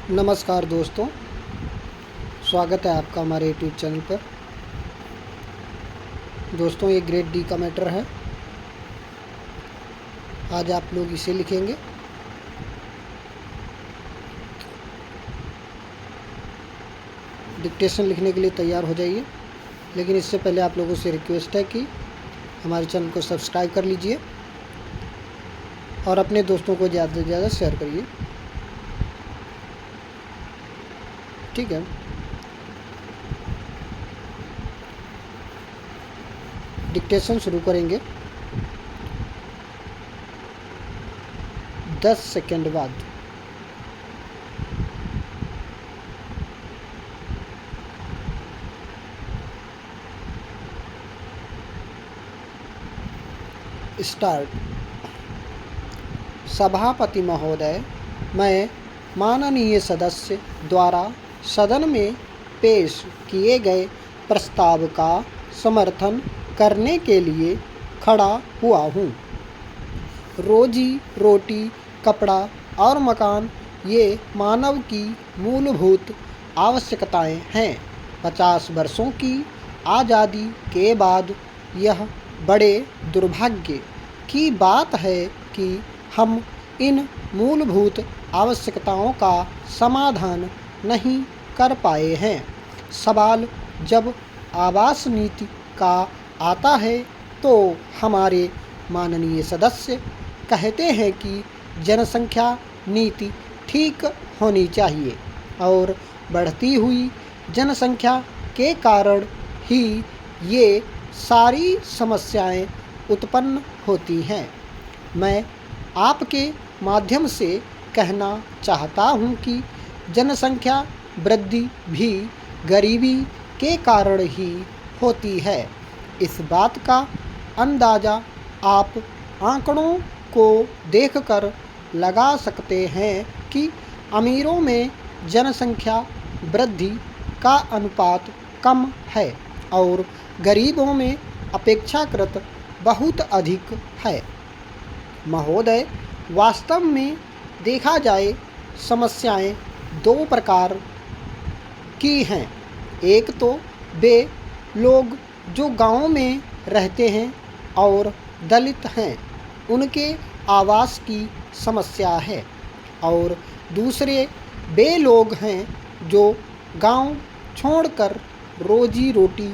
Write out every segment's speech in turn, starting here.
नमस्कार दोस्तों, स्वागत है आपका हमारे यूट्यूब चैनल पर। दोस्तों, ये ग्रेड डी का मैटर है। आज आप लोग इसे लिखेंगे। डिक्टेशन लिखने के लिए तैयार हो जाइए, लेकिन इससे पहले आप लोगों से रिक्वेस्ट है कि हमारे चैनल को सब्सक्राइब कर लीजिए और अपने दोस्तों को ज़्यादा से ज़्यादा शेयर करिए। ठीक है, डिक्टेशन शुरू करेंगे 10 सेकंड बाद। स्टार्ट। सभापति महोदय, मैं माननीय सदस्य द्वारा सदन में पेश किए गए प्रस्ताव का समर्थन करने के लिए खड़ा हुआ हूँ। रोजी रोटी, कपड़ा और मकान ये मानव की मूलभूत आवश्यकताएं हैं। 50 वर्षों की आज़ादी के बाद यह बड़े दुर्भाग्य की बात है कि हम इन मूलभूत आवश्यकताओं का समाधान नहीं कर पाए हैं। सवाल जब आवास नीति का आता है तो हमारे माननीय सदस्य कहते हैं कि जनसंख्या नीति ठीक होनी चाहिए और बढ़ती हुई जनसंख्या के कारण ही ये सारी समस्याएं उत्पन्न होती हैं। मैं आपके माध्यम से कहना चाहता हूँ कि जनसंख्या वृद्धि भी गरीबी के कारण ही होती है। इस बात का अंदाज़ा आप आंकड़ों को देखकर लगा सकते हैं कि अमीरों में जनसंख्या वृद्धि का अनुपात कम है और गरीबों में अपेक्षाकृत बहुत अधिक है। महोदय, वास्तव में देखा जाए समस्याएं दो प्रकार की हैं। एक तो वे लोग जो गांव में रहते हैं और दलित हैं, उनके आवास की समस्या है, और दूसरे वे लोग हैं जो गांव छोड़कर रोजी रोटी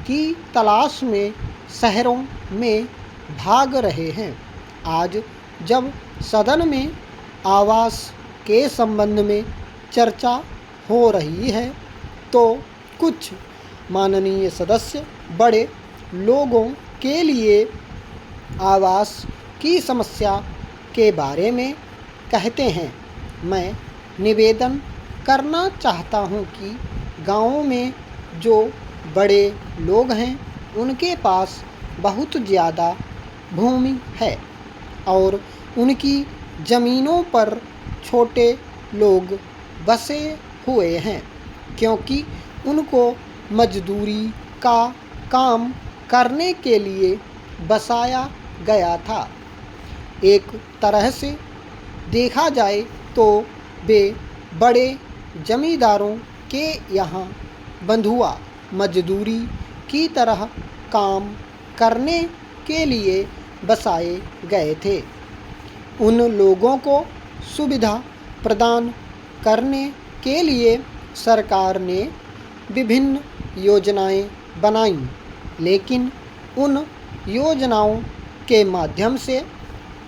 की तलाश में शहरों में भाग रहे हैं। आज जब सदन में आवास के संबंध में चर्चा हो रही है तो कुछ माननीय सदस्य बड़े लोगों के लिए आवास की समस्या के बारे में कहते हैं। मैं निवेदन करना चाहता हूं कि गाँवों में जो बड़े लोग हैं उनके पास बहुत ज़्यादा भूमि है और उनकी ज़मीनों पर छोटे लोग बसे हुए हैं, क्योंकि उनको मजदूरी का काम करने के लिए बसाया गया था। एक तरह से देखा जाए तो वे बड़े जमींदारों के यहाँ बंधुआ मजदूरी की तरह काम करने के लिए बसाए गए थे। उन लोगों को सुविधा प्रदान करने के लिए सरकार ने विभिन्न योजनाएं बनाईं, लेकिन उन योजनाओं के माध्यम से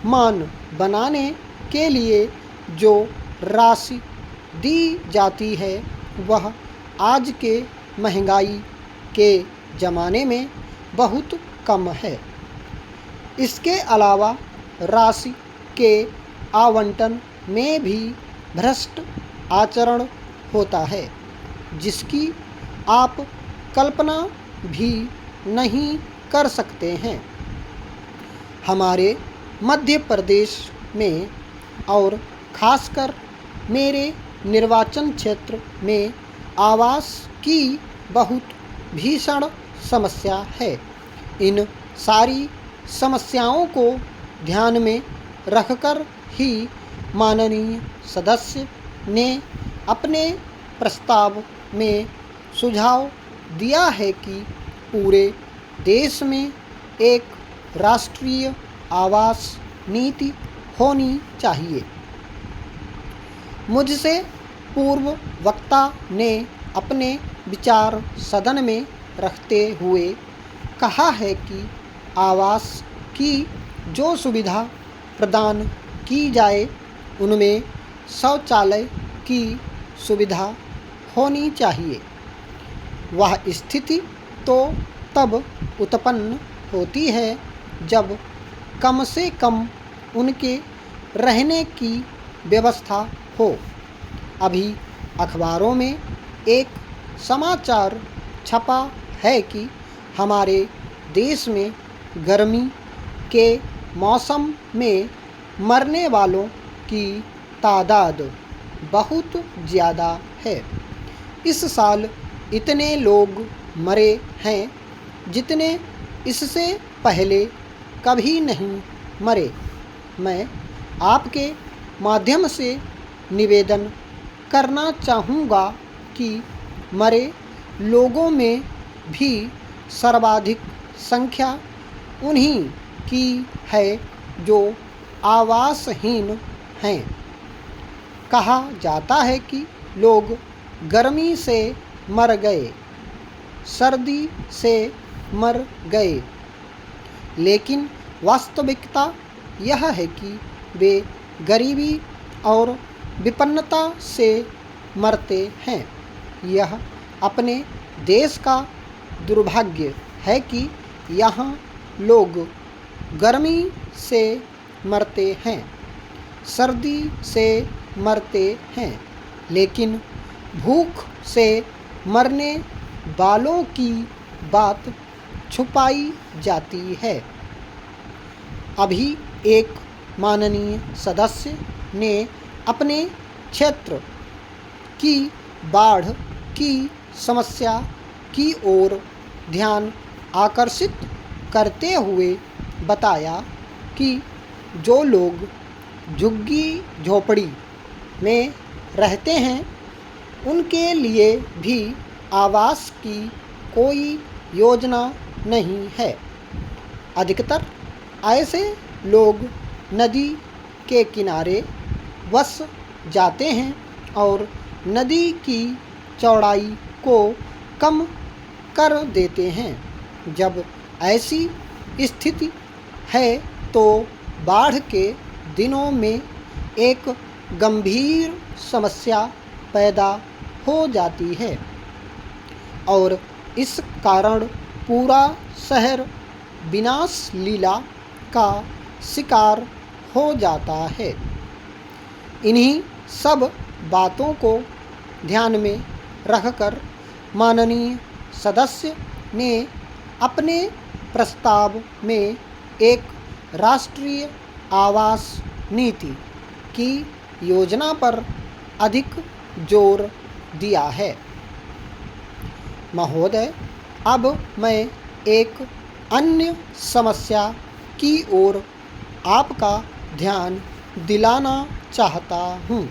मान बनाने के लिए जो राशि दी जाती है वह आज के महंगाई के ज़माने में बहुत कम है। इसके अलावा राशि के आवंटन में भी भ्रष्ट आचरण होता है, जिसकी आप कल्पना भी नहीं कर सकते हैं। हमारे मध्य प्रदेश में और खासकर मेरे निर्वाचन क्षेत्र में आवास की बहुत भीषण समस्या है। इन सारी समस्याओं को ध्यान में रखकर ही माननीय सदस्य ने अपने प्रस्ताव में सुझाव दिया है कि पूरे देश में एक राष्ट्रीय आवास नीति होनी चाहिए। मुझसे पूर्व वक्ता ने अपने विचार सदन में रखते हुए कहा है कि आवास की जो सुविधा प्रदान की जाए उनमें शौचालय की सुविधा होनी चाहिए। वह स्थिति तो तब उत्पन्न होती है जब कम से कम उनके रहने की व्यवस्था हो। अभी अखबारों में एक समाचार छपा है कि हमारे देश में गर्मी के मौसम में मरने वालों की तादाद बहुत ज़्यादा है। इस साल इतने लोग मरे हैं जितने इससे पहले कभी नहीं मरे। मैं आपके माध्यम से निवेदन करना चाहूँगा कि मरे लोगों में भी सर्वाधिक संख्या उन्हीं की है जो आवासहीन हैं। कहा जाता है कि लोग गर्मी से मर गए, सर्दी से मर गए, लेकिन वास्तविकता यह है कि वे गरीबी और विपन्नता से मरते हैं। यह अपने देश का दुर्भाग्य है कि यहाँ लोग गर्मी से मरते हैं, सर्दी से मरते हैं, लेकिन भूख से मरने वालों की बात छुपाई जाती है। अभी एक माननीय सदस्य ने अपने क्षेत्र की बाढ़ की समस्या की ओर ध्यान आकर्षित करते हुए बताया कि जो लोग झुग्गी झोपड़ी में रहते हैं उनके लिए भी आवास की कोई योजना नहीं है। अधिकतर ऐसे लोग नदी के किनारे बस जाते हैं और नदी की चौड़ाई को कम कर देते हैं। जब ऐसी स्थिति है तो बाढ़ के दिनों में एक गंभीर समस्या पैदा हो जाती है और इस कारण पूरा शहर विनाश लीला का शिकार हो जाता है। इन्हीं सब बातों को ध्यान में रखकर माननीय सदस्य ने अपने प्रस्ताव में एक राष्ट्रीय आवास नीति की योजना पर अधिक जोर दिया है। महोदय, अब मैं एक अन्य समस्या की ओर आपका ध्यान दिलाना चाहता हूँ।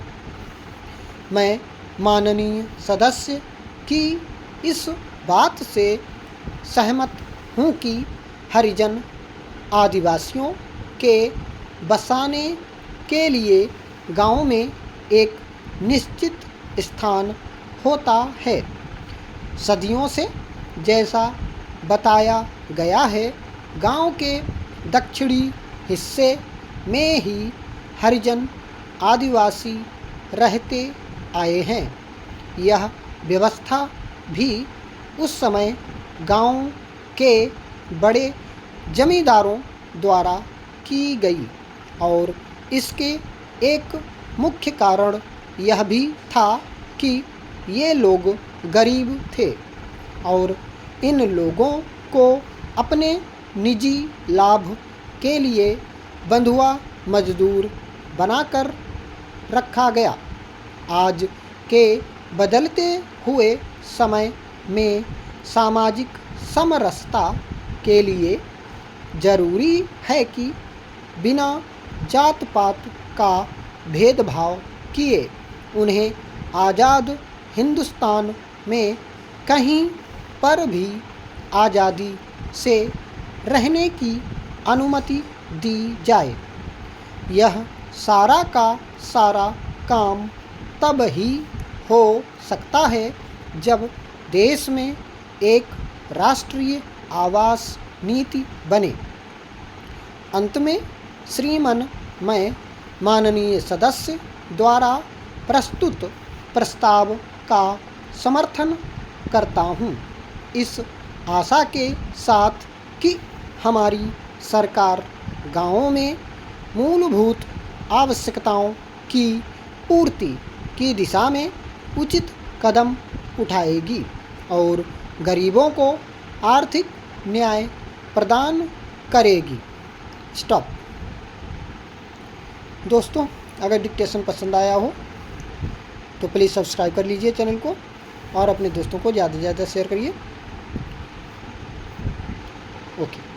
मैं माननीय सदस्य की इस बात से सहमत हूँ कि हरिजन आदिवासियों के बसाने के लिए गांव में एक निश्चित स्थान होता है। सदियों से जैसा बताया गया है, गांव के दक्षिणी हिस्से में ही हरिजन आदिवासी रहते आए हैं। यह व्यवस्था भी उस समय गांव के बड़े जमींदारों द्वारा की गई और इसके एक मुख्य कारण यह भी था कि ये लोग गरीब थे और इन लोगों को अपने निजी लाभ के लिए बंधुआ मजदूर बनाकर रखा गया। आज के बदलते हुए समय में सामाजिक समरसता के लिए जरूरी है कि बिना जात पात का भेदभाव किए उन्हें आज़ाद हिंदुस्तान में कहीं पर भी आज़ादी से रहने की अनुमति दी जाए। यह सारा का सारा काम तब ही हो सकता है जब देश में एक राष्ट्रीय आवास नीति बने। अंत में श्रीमान मैं माननीय सदस्य द्वारा प्रस्तुत प्रस्ताव का समर्थन करता हूँ, इस आशा के साथ कि हमारी सरकार गाँवों में मूलभूत आवश्यकताओं की पूर्ति की दिशा में उचित कदम उठाएगी और गरीबों को आर्थिक न्याय प्रदान करेगी। स्टॉप। दोस्तों, अगर डिक्टेशन पसंद आया हो तो प्लीज़ सब्सक्राइब कर लीजिए चैनल को और अपने दोस्तों को ज़्यादा से ज़्यादा शेयर करिए। ओके।